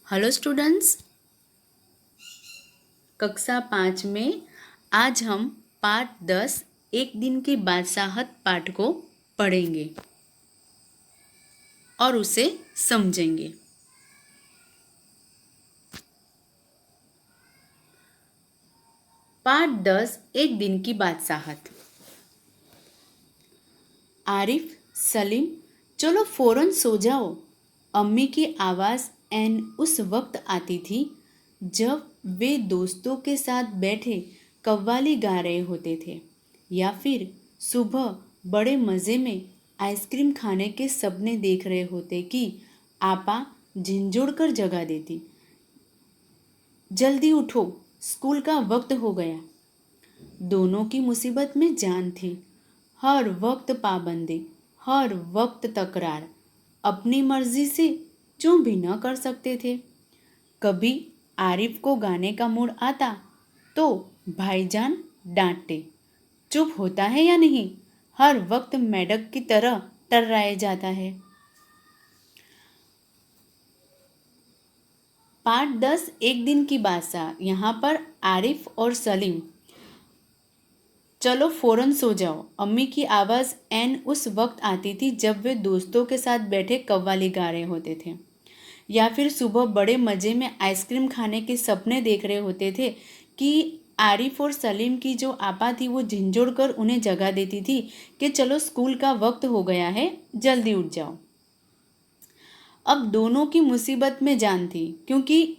Hello students, कक्षा 5 में आज हम पाठ 10 एक दिन की बादशाहत पाठ को पढ़ेंगे और उसे समझेंगे। पाठ 10 एक दिन की बादशाहत। आरिफ, सलीम, चलो फौरन सो जाओ। अम्मी की आवाज़ एन उस वक्त आती थी जब वे दोस्तों के साथ बैठे कव्वाली गा रहे होते थे या फिर सुबह बड़े मज़े में आइसक्रीम खाने के सपने देख रहे होते कि आपा झिंझोड़ कर जगा देती। जल्दी उठो, स्कूल का वक्त हो गया। दोनों की मुसीबत में जान थी। हर वक्त पाबंदी, हर वक्त तकरार, अपनी मर्जी से जो भी न कर सकते थे। कभी आरिफ को गाने का मूड आता तो भाईजान डांटते, चुप होता है या नहीं, हर वक्त मेढक की तरह टर्राया जाता है। पाठ 10 एक दिन की बादशाह। यहाँ पर आरिफ और सलीम, चलो फौरन सो जाओ। अम्मी की आवाज़ एन उस वक्त आती थी जब वे दोस्तों के साथ बैठे कव्वाली गा रहे होते थे या फिर सुबह बड़े मज़े में आइसक्रीम खाने के सपने देख रहे होते थे कि आरिफ और सलीम की जो आपा थी वो झिंझोड़ कर उन्हें जगा देती थी कि चलो स्कूल का वक्त हो गया है, जल्दी उठ जाओ। अब दोनों की मुसीबत में जान थी क्योंकि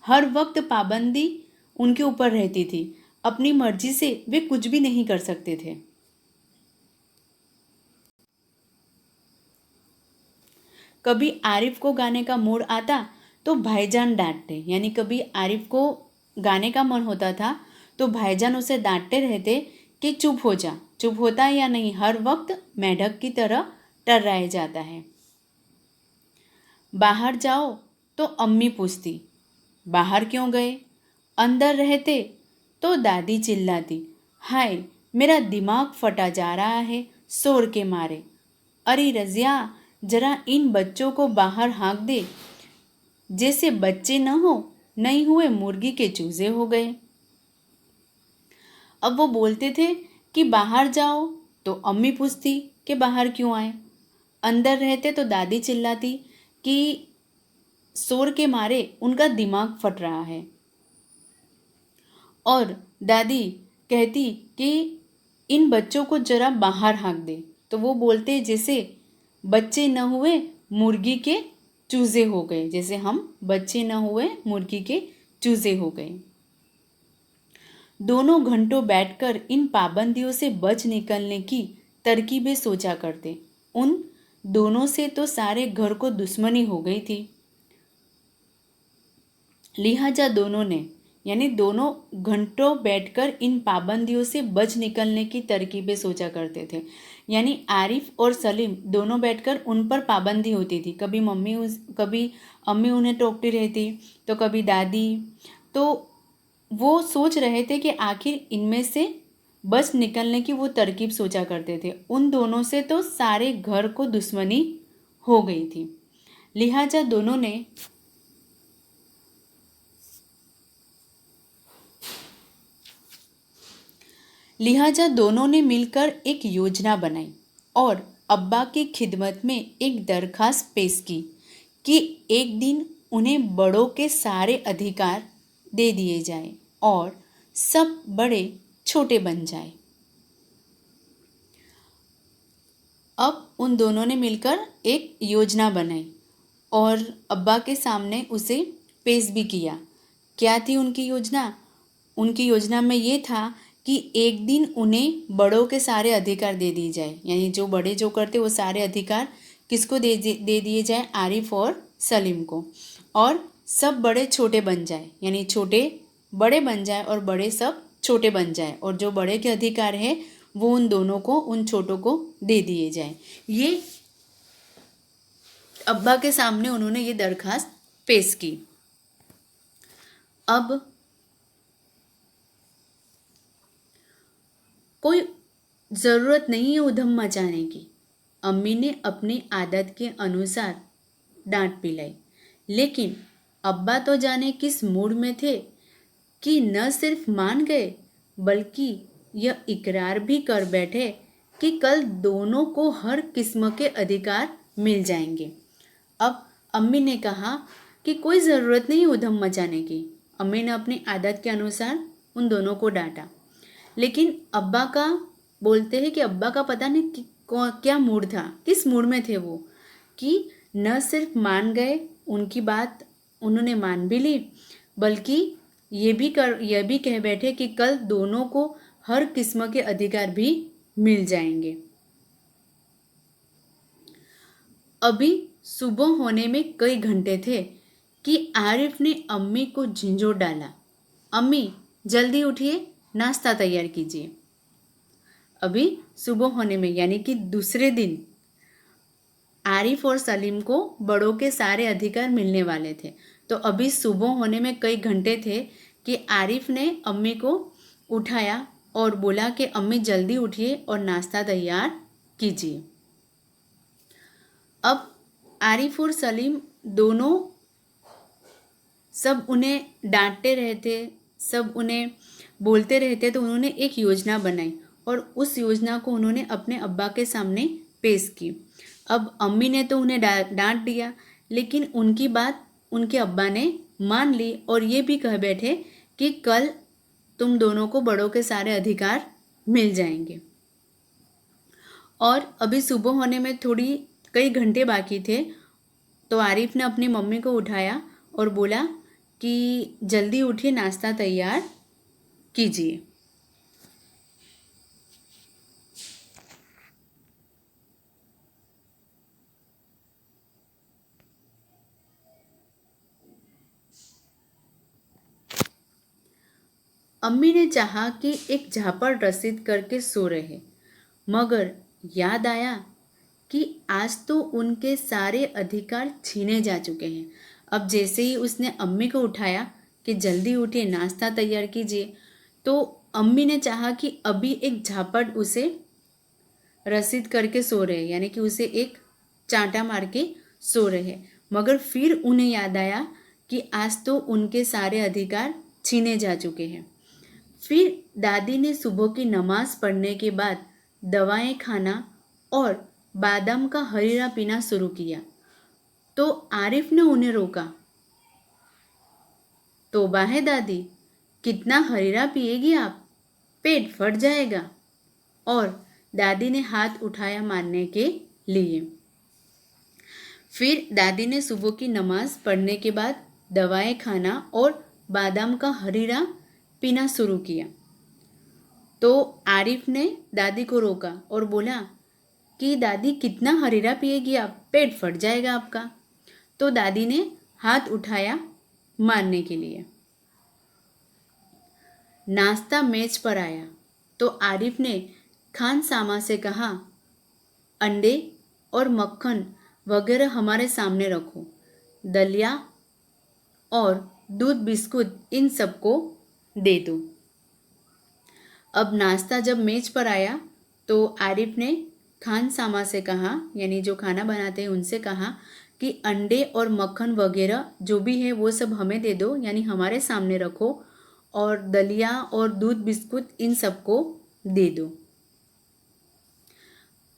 हर वक्त पाबंदी उनके ऊपर रहती थी। अपनी मर्जी से वे कुछ भी नहीं कर सकते थे। कभी आरिफ को गाने का मूड आता तो भाईजान डांटते, यानी कभी आरिफ को गाने का मन होता था तो भाईजान उसे डांटते रहते कि चुप हो जा, चुप होता है या नहीं, हर वक्त मेढक की तरह टर्राया जाता है। बाहर जाओ तो अम्मी पूछती, बाहर क्यों गए? अंदर रहते तो दादी चिल्लाती, हाय मेरा दिमाग फटा जा रहा है शोर के मारे। अरे रज़िया, जरा इन बच्चों को बाहर हाँक दे, जैसे बच्चे न हो, नहीं हुए मुर्गी के चूजे हो गए। अब वो बोलते थे कि बाहर जाओ तो अम्मी पूछती कि बाहर क्यों आए। अंदर रहते तो दादी चिल्लाती कि शोर के मारे उनका दिमाग फट रहा है। और दादी कहती कि इन बच्चों को जरा बाहर हाँक दे, तो वो बोलते जैसे बच्चे न हुए मुर्गी के चूजे हो गए, जैसे हम बच्चे न हुए मुर्गी के चूजे हो गए। दोनों घंटों बैठकर इन पाबंदियों से बच निकलने की तरकीबें सोचा करते। उन दोनों से तो सारे घर को दुश्मनी हो गई थी। लिहाजा दोनों ने, यानी दोनों घंटों बैठकर इन पाबंदियों से बच निकलने की तरकीबें सोचा करते थे। यानी आरिफ और सलीम दोनों बैठकर उन पर पाबंदी होती थी। कभी अम्मी उन्हें टोकती रहती तो कभी दादी। तो वो सोच रहे थे कि आखिर इनमें से बच निकलने की वो तरकीब सोचा करते थे। उन दोनों से तो सारे घर को दुश्मनी हो गई थी। लिहाजा दोनों ने मिलकर एक योजना बनाई और अब्बा की खिदमत में एक दरखास्त पेश की कि एक दिन उन्हें बड़ों के सारे अधिकार दे दिए जाएं और सब बड़े छोटे बन जाएं। अब उन दोनों ने मिलकर एक योजना बनाई और अब्बा के सामने उसे पेश भी किया। क्या थी उनकी योजना? उनकी योजना में ये था कि एक दिन उन्हें बड़ों के सारे अधिकार दे दिए जाए, यानी जो बड़े जो करते वो सारे अधिकार किसको दे दिए जाए? आरिफ और सलीम को। और सब बड़े छोटे बन जाए, यानी छोटे बड़े बन जाए और बड़े सब छोटे बन जाए, और जो बड़े के अधिकार है वो उन दोनों को, उन छोटों को दे दिए जाए। ये अब्बा के सामने उन्होंने ये दरखास्त पेश की। अब कोई ज़रूरत नहीं है उधम मचाने की। अम्मी ने अपनी आदत के अनुसार डांट पिलाई, लेकिन अब्बा तो जाने किस मूड में थे कि न सिर्फ मान गए बल्कि यह इकरार भी कर बैठे कि कल दोनों को हर किस्म के अधिकार मिल जाएंगे। अब अम्मी ने कहा कि कोई ज़रूरत नहीं उधम मचाने की। अम्मी ने अपनी आदत के अनुसार उन दोनों को डांटा, लेकिन अब्बा का बोलते हैं कि अब्बा का पता नहीं क्या मूड था, किस मूड में थे वो, कि न सिर्फ मान गए, उनकी बात उन्होंने मान भी ली, बल्कि ये भी कह बैठे कि कल दोनों को हर किस्म के अधिकार भी मिल जाएंगे। अभी सुबह होने में कई घंटे थे कि आरिफ ने अम्मी को झिंझोर डाला, अम्मी जल्दी उठिए, नाश्ता तैयार कीजिए। अभी सुबह होने में यानी कि दूसरे दिन आरिफ और सलीम को बड़ों के सारे अधिकार मिलने वाले थे। तो अभी सुबह होने में कई घंटे थे कि आरिफ ने अम्मी को उठाया और बोला कि अम्मी जल्दी उठिए और नाश्ता तैयार कीजिए। अब आरिफ और सलीम दोनों सब उन्हें डांटते रहते, सब उन्हें बोलते रहते, तो उन्होंने एक योजना बनाई और उस योजना को उन्होंने अपने अब्बा के सामने पेश की। अब अम्मी ने तो उन्हें डांट दिया, लेकिन उनकी बात उनके अब्बा ने मान ली और ये भी कह बैठे कि कल तुम दोनों को बड़ों के सारे अधिकार मिल जाएंगे। और अभी सुबह होने में कई घंटे बाकी थे, तो आरिफ ने अपनी मम्मी को उठाया और बोला कि जल्दी उठिए, नाश्ता तैयार कीजिए। अम्मी ने चाहा कि एक झापड़ रसीद करके सो रहे, मगर याद आया कि आज तो उनके सारे अधिकार छीने जा चुके हैं। अब जैसे ही उसने अम्मी को उठाया कि जल्दी उठिए, नाश्ता तैयार कीजिए, तो अम्मी ने चाहा कि अभी एक झापड़ उसे रसीद करके सो रहे, यानी कि उसे एक चांटा मार के सो रहे, मगर फिर उन्हें याद आया कि आज तो उनके सारे अधिकार छीने जा चुके हैं। फिर दादी ने सुबह की नमाज पढ़ने के बाद दवाएं खाना और बादाम का हरीरा पीना शुरू किया। तो आरिफ ने उन्हें रोका, तौबा है दादी, कितना हरीरा पिएगी आप, पेट फट जाएगा। और दादी ने हाथ उठाया मारने के लिए। फिर दादी ने सुबह की नमाज पढ़ने के बाद दवाएं खाना और बादाम का हरीरा पीना शुरू किया। तो आरिफ ने दादी को रोका और बोला कि दादी कितना हरीरा पिएगी आप, पेट फट जाएगा आपका। तो दादी ने हाथ उठाया मारने के लिए। नाश्ता मेज पर आया तो आरिफ ने खान सामा से कहा, अंडे और मक्खन वगैरह हमारे सामने रखो, दलिया और दूध बिस्कुट इन सबको दे दो। अब नाश्ता जब मेज पर आया तो आरिफ ने खान सामा से कहा, यानी जो खाना बनाते हैं उनसे कहा कि अंडे और मक्खन वगैरह जो भी है वो सब हमें दे दो, यानी हमारे सामने रखो, और दलिया और दूध बिस्कुट इन सबको दे दो।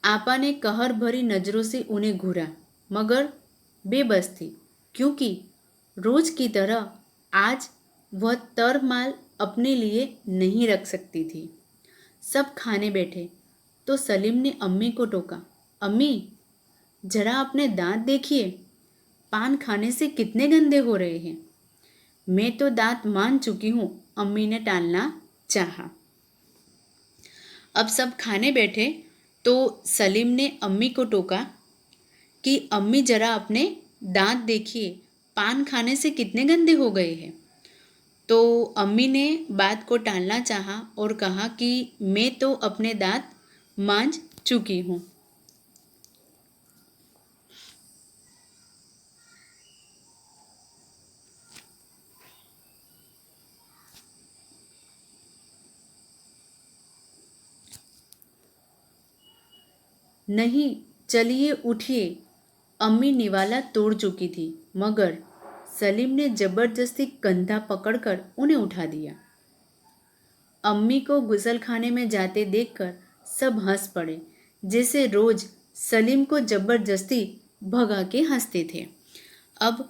आपा ने कहर भरी नज़रों से उन्हें घूरा, मगर बेबस थी, क्योंकि रोज की तरह आज वह तरमाल अपने लिए नहीं रख सकती थी। सब खाने बैठे तो सलीम ने अम्मी को टोका, अम्मी जरा अपने दांत देखिए, पान खाने से कितने गंदे हो रहे हैं। मैं तो दांत मान चुकी हूँ, अम्मी ने टालना चाहा। अब सब खाने बैठे तो सलीम ने अम्मी को टोका कि अम्मी जरा अपने दांत देखिए, पान खाने से कितने गंदे हो गए हैं। तो अम्मी ने बात को टालना चाहा और कहा कि मैं तो अपने दांत मांज चुकी हूँ। नहीं, चलिए उठिए। अम्मी निवाला तोड़ चुकी थी, मगर सलीम ने जबरदस्ती कंधा पकड़कर उन्हें उठा दिया। अम्मी को गुसलखाने में जाते देखकर सब हंस पड़े, जैसे रोज सलीम को जबरदस्ती भगा के हंसते थे। अब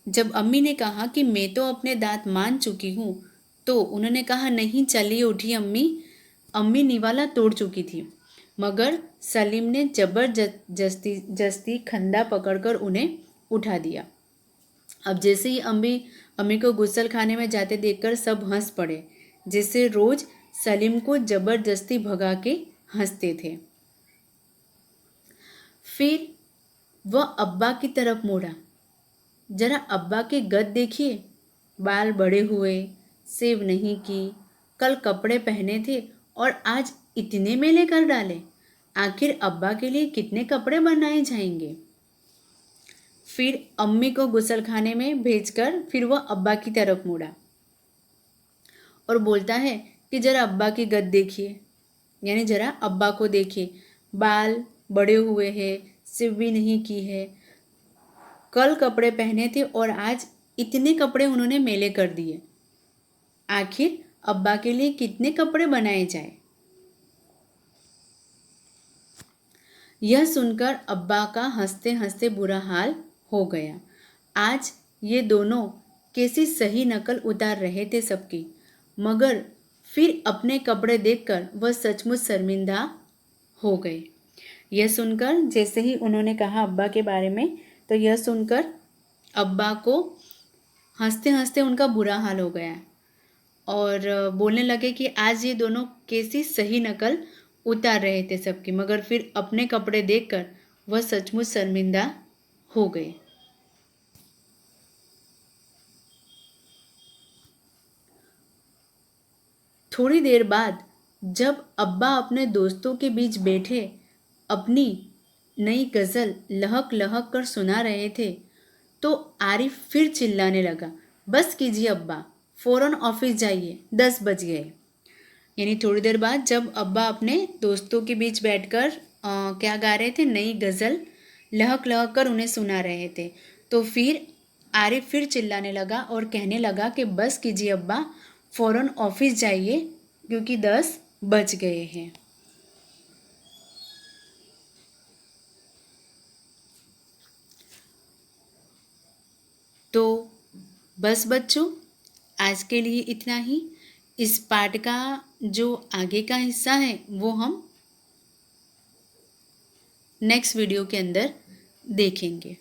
जब अम्मी ने कहा कि मैं तो अपने दांत मान चुकी हूँ, तो उन्होंने कहा नहीं, चलिए उठिए अम्मी। अम्मी निवाला तोड़ चुकी थी, मगर सलीम ने जबरदस्ती खंदा पकड़कर उन्हें उठा दिया। अब जैसे ही अम्मी को गुसल खाने में जाते देखकर सब हंस पड़े, जैसे रोज सलीम को जबरदस्ती भगा के हंसते थे। फिर वह अब्बा की तरफ मुड़ा। जरा अब्बा के गद देखिए, बाल बड़े हुए, सेव नहीं की, कल कपड़े पहने थे और आज इतने मेले कर डाले। आखिर अब्बा के लिए कितने कपड़े बनाए जाएंगे। फिर अम्मी को गुसलखाने में भेजकर फिर वह अब्बा की तरफ मुड़ा और बोलता है कि जरा अब्बा की गद देखिए, यानी जरा अब्बा को देखिए, बाल बड़े हुए हैं, सिव भी नहीं की है, कल कपड़े पहने थे और आज इतने कपड़े उन्होंने मेले कर दिए। आखिर अब्बा के लिए कितने कपड़े बनाए जाए। यह सुनकर अब्बा का हंसते हंसते बुरा हाल हो गया। आज ये दोनों कैसी सही नकल उतार रहे थे सबकी, मगर फिर अपने कपड़े देखकर वह सचमुच शर्मिंदा हो गए। यह सुनकर, जैसे ही उन्होंने कहा अब्बा के बारे में, तो यह सुनकर अब्बा को हंसते हंसते उनका बुरा हाल हो गया और बोलने लगे कि आज ये दोनों कैसी सही नकल उतार रहे थे सबकी, मगर फिर अपने कपड़े देखकर वह सचमुच शर्मिंदा हो गए। थोड़ी देर बाद जब अब्बा अपने दोस्तों के बीच बैठे अपनी नई गज़ल लहक लहक कर सुना रहे थे, तो आरिफ फिर चिल्लाने लगा, बस कीजिए अब्बा, फ़ौरन ऑफिस जाइए, 10 बज गए। यानी थोड़ी देर बाद जब अब्बा अपने दोस्तों के बीच बैठकर क्या गा रहे थे, नई गज़ल लहक लहक कर उन्हें सुना रहे थे, तो फिर आरिफ फिर चिल्लाने लगा और कहने लगा कि बस कीजिए अब्बा, फ़ौरन ऑफिस जाइए क्योंकि 10 बज गए हैं। तो बस बच्चों, आज के लिए इतना ही। इस पाठ का जो आगे का हिस्सा है वो हम नेक्स्ट वीडियो के अंदर देखेंगे।